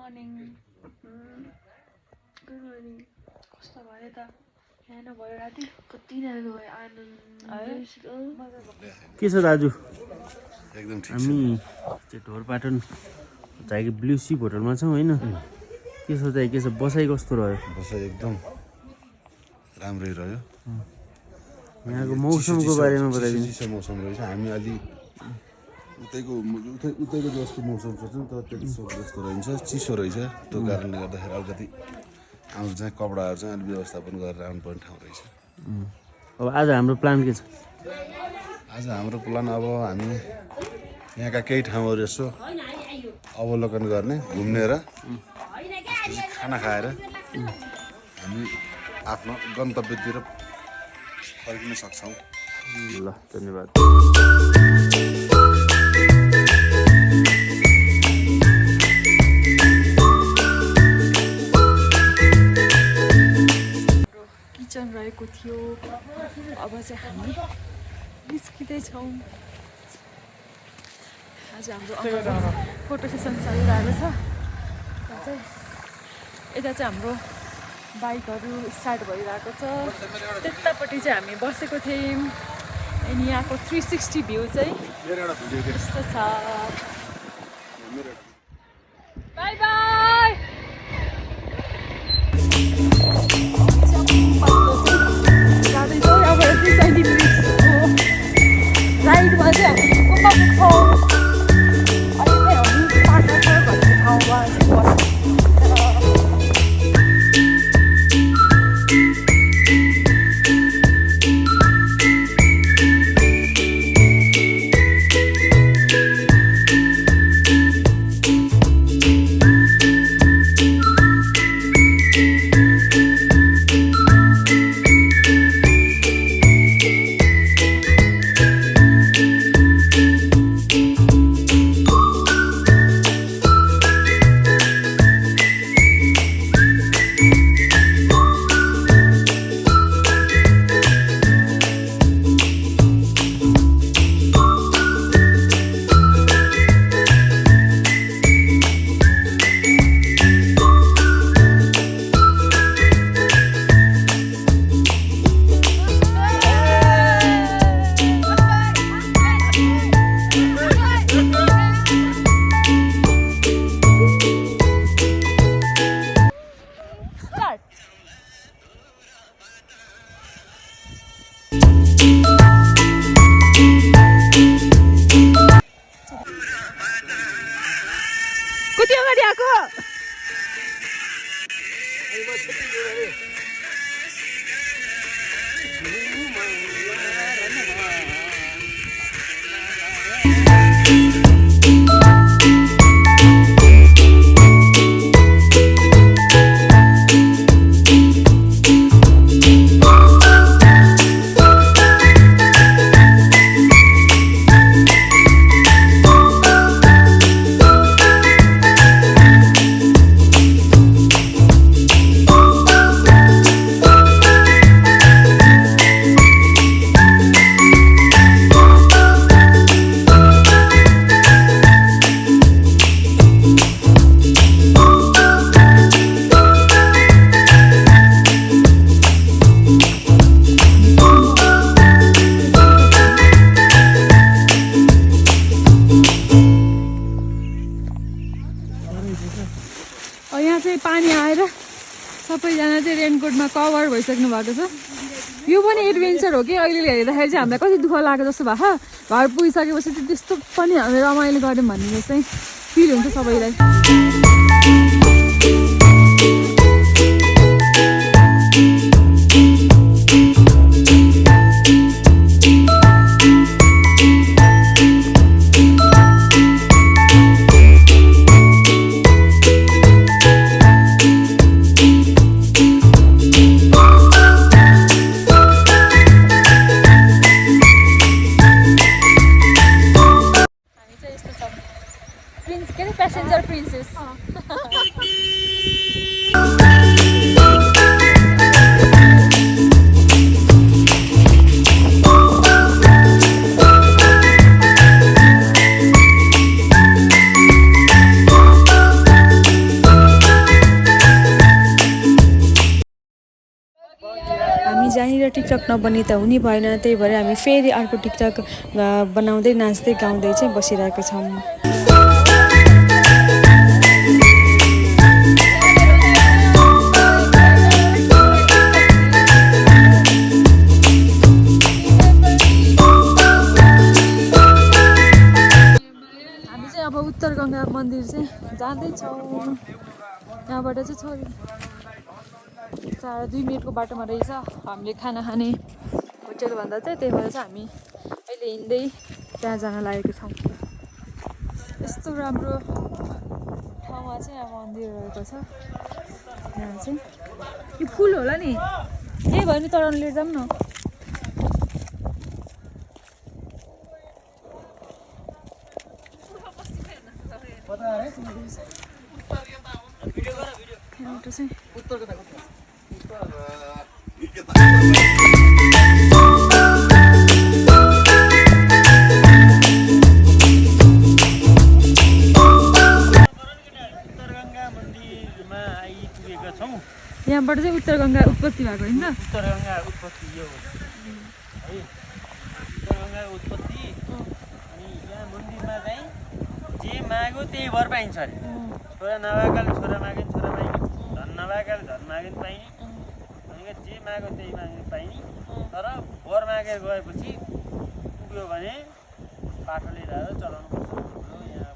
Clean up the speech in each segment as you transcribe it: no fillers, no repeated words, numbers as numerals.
Morning good morning कस्तो भयो त यहाँ नभयो राति कति राम्रो भयो आनन्द के छ दाजु एकदम ठिक छ हामी चाहिँ ढोरपाटन झाइके ब्लु सिप होटलमा छौँ होइन के छ चाहिँ के छ बसाइ कस्तो रह्यो बसाइ एकदम राम्रै रह्यो यहाँको मौसमको बारेमा बताइदिनु चिसो मौसम रहेछ हामी अलि उतैको जस्तो मौसम सोच्छौँ तर त्यति जस्तो रहन्छ चिसो रहेछ त्यो कारणले गर्दाखेरि अलिकति आउँछ चाहिँ कपडाहरू चाहिँ अलिक व्यवस्थापन गरेर आउनुपर्ने ठाउँ रहेछ अब आज हाम्रो प्लान के छ आज हाम्रो प्लान अब हामी यहाँका केही ठाउँहरू यसो अवलोकन गर्ने घुम्ने र खाना खाएर हामी आफ्नो गन्तव्यतिर फर्किन सक्छौँ ल धन्यवाद किचन रहेको थियो अब चाहिँ हामी निस्किँदैछौँ आज हाम्रो फोटो सेसन चलिरहेको छ यता चाहिँ हाम्रो बाइकहरू स्टार्ट भइरहेको छ त्यतापट्टि चाहिँ हामी बसेको थियौँ अनि यहाँको 360 भ्यू चाहिँ यस्तो छ बाई बाई जाँदैछौँ अब 20 मिनटको राइडमा चाहिँ हामी गुम्बा पुग्छौँ अहिले चाहिँ हामी पार्टनर भन्ने ठाउँमा बस्छौँ कति अगाडि आएको यहाँ चाहिँ पानी आएर सबैजना चाहिँ रेनकोटमा कभर भइसक्नु भएको छ यो पनि एडभेन्चर हो कि अहिले हेर्दाखेरि चाहिँ हामीलाई कति दुःख लाग्यो जस्तो भएको घर पुगिसकेपछि चाहिँ त्यस्तो पनि हामी रमाइलो गऱ्यौँ भन्ने चाहिँ फिल हुन्छ सबैलाई Passenger princess. टिकटक नबनी त हुने भएन, त्यही भएर हामी फेरि अर्को टिकटक बनाउँदै नाच्दै गाउँदै चाहिँ बसिरहेको छौँ। अब उत्तर गङ्गा मन्दिर चाहिँ जाँदैछौँ। यहाँबाट चाहिँ छ 2 मिनटको बाटोमा रहेछ हामीले खाना खाने होटेल भन्दा चाहिँ, त्यही भएर चाहिँ हामी अहिले हिँड्दै त्यहाँ जान लागेको छौँ। यस्तो राम्रो ठाउँमा चाहिँ यहाँ मन्दिर रहेको छ। यहाँ चाहिँ यो फुल होला नि, यही भयो नि, तराउनु लिएर जाऊँ न। यहाँबाट चाहिँ उत्तर गङ्गा उत्पत्ति भएको होइन त? उत्तर गङ्गा उत्पत्ति यो हो है, उत्तर गङ्गा उत्पत्ति। अनि यहाँ मन्दिरमा चाहिँ जे माग्यो त्यही वर पाइन्छ अरे। छोरा नभएकाले छोरा मागे छोरा पाइने, धन नभएकाले धन मागे पाइने, अनि जे माग्यो त्यही मागे पाइने। तर वर मागेर गएपछि पुग्यो भने बाटोले ल्याएर चलाउनु पर्छ।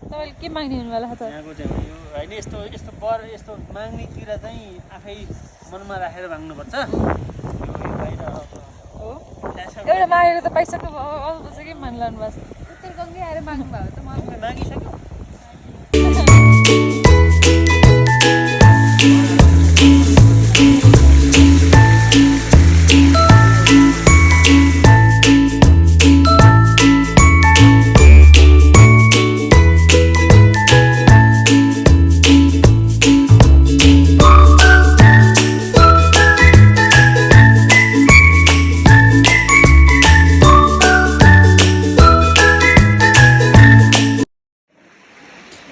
तपाईँले के माग्ने हुनुभयो त? यहाँको चाहिँ यो होइन, यस्तो यस्तो वर यस्तो माग्नेतिर चाहिँ आफै मनमा राखेर माग्नुपर्छ। एउटा मागेर त पाइसक्नु भयो, अरू चाहिँ के माग्नु भएको छ? उत्तर गङ्गै आएर माग्नु भयो त? मलाई मागिसक्यो।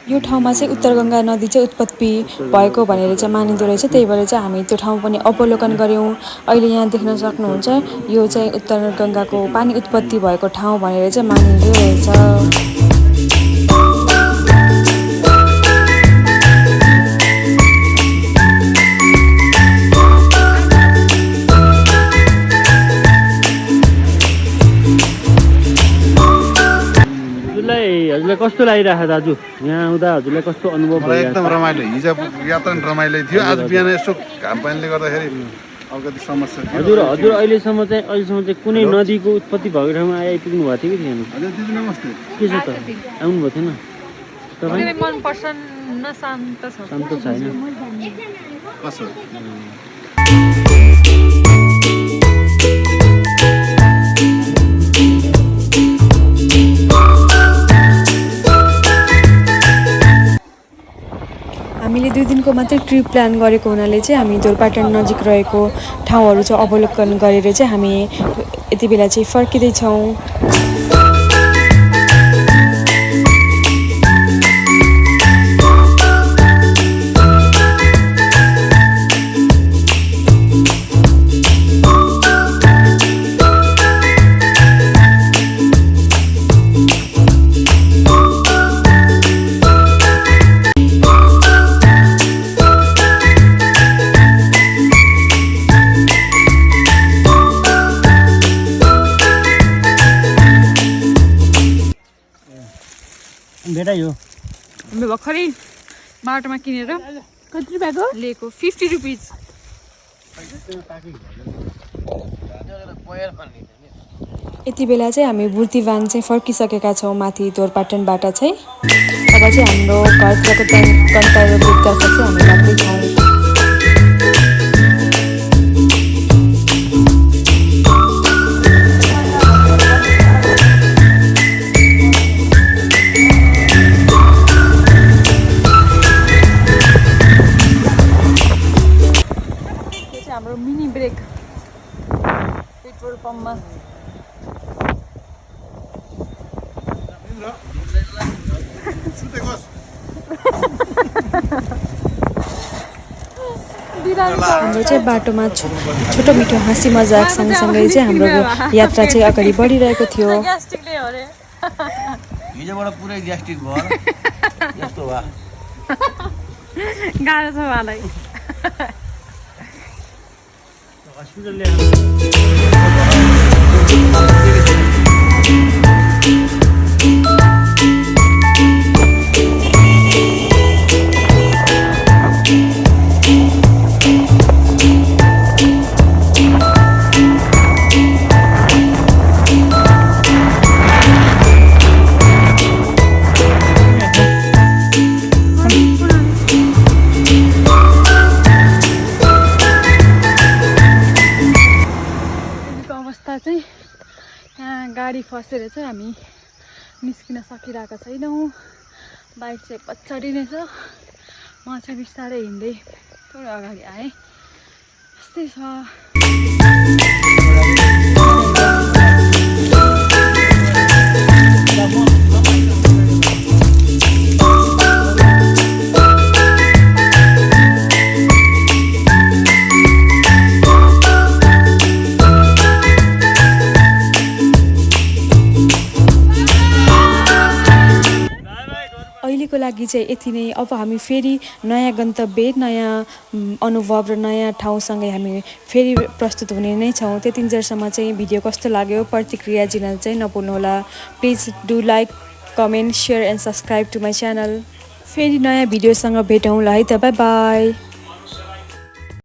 यो ठाउँमा चाहिँ उत्तर गङ्गा नदी चाहिँ उत्पत्ति भएको भनेर चाहिँ मानिँदो रहेछ। त्यही भएर चाहिँ हामी त्यो ठाउँ पनि अवलोकन गऱ्यौँ। अहिले यहाँ देख्न सक्नुहुन्छ, यो चाहिँ उत्तर गङ्गाको पानी उत्पत्ति भएको ठाउँ भनेर चाहिँ मानिँदो रहेछ। हजुरलाई कस्तो लागिरहेको दाजु यहाँ आउँदा? हजुरलाई कस्तो अनुभव भयो? एकदम रमाइलो। हिजो यात्रा पनि रमाइलो थियो, आज बिहान यसो घाम पानीले गर्दाखेरि अलिकति समस्या थियो। हजुर अहिलेसम्म चाहिँ कुनै नदीको उत्पत्ति भएको ठाउँमा आइपुग्नु भएको थियो कि थिएन? हजुर दिदी नमस्ते। के छ त, आउनुभएको थिएन तपाईँ? मन प्रसन्न शान्त छ। शान्त छैन कसो? हामीले 2 दिनको मात्रै ट्रिप प्लान गरेको हुनाले चाहिँ हामी जोरपाटन नजिक रहेको ठाउँहरू चाहिँ अवलोकन गरेर चाहिँ हामी यति बेला चाहिँ फर्किँदैछौँ। भेटाइयो हामी भर्खरै बाटोमा किनेर कति रुपियाँको लिएको? 50 रुपिज। यति बेला चाहिँ हामी बुर्तिवान चाहिँ फर्किसकेका छौँ माथि दोरपाटनबाट चाहिँ। अब चाहिँ हाम्रो घरतिरको गन्तव्यतर्फ चाहिँ हामी लाग्दैछौँ। हाम्रो मिनी ब्रेक पेट्रोल पम्पमा। हाम्रो चाहिँ बाटोमा छोटो मिठो हाँसी मजाक सँगसँगै चाहिँ हाम्रो यात्रा चाहिँ अगाडि बढिरहेको थियो। हिजोबाट पुरै ग्यास्ट्रिक भयो यस्तो भयो गाह्रो छ उहाँलाई। हस्पिटल ल्याएर चाहिँ यहाँ गाडी फसेर चाहिँ हामी निस्किन सकिरहेका छैनौँ। बाइक चाहिँ पछाडि नै छ, म चाहिँ बिस्तारै हिँड्दै थोरै अगाडि आएँ। यस्तै छ। अहिलेको लागि चाहिँ यति नै। अब हामी फेरि नयाँ गन्तव्य, नयाँ अनुभव र नयाँ ठाउँसँगै हामी फेरि प्रस्तुत हुने नै छौँ। त्यतिन्जेलसम्म चाहिँ भिडियो कस्तो लाग्यो प्रतिक्रिया दिन चाहिँ नभुल्नुहोला। Please do like, comment, share and subscribe to my channel. फेरि नयाँ भिडियोसँग भेटौँ ल है त। Bye by.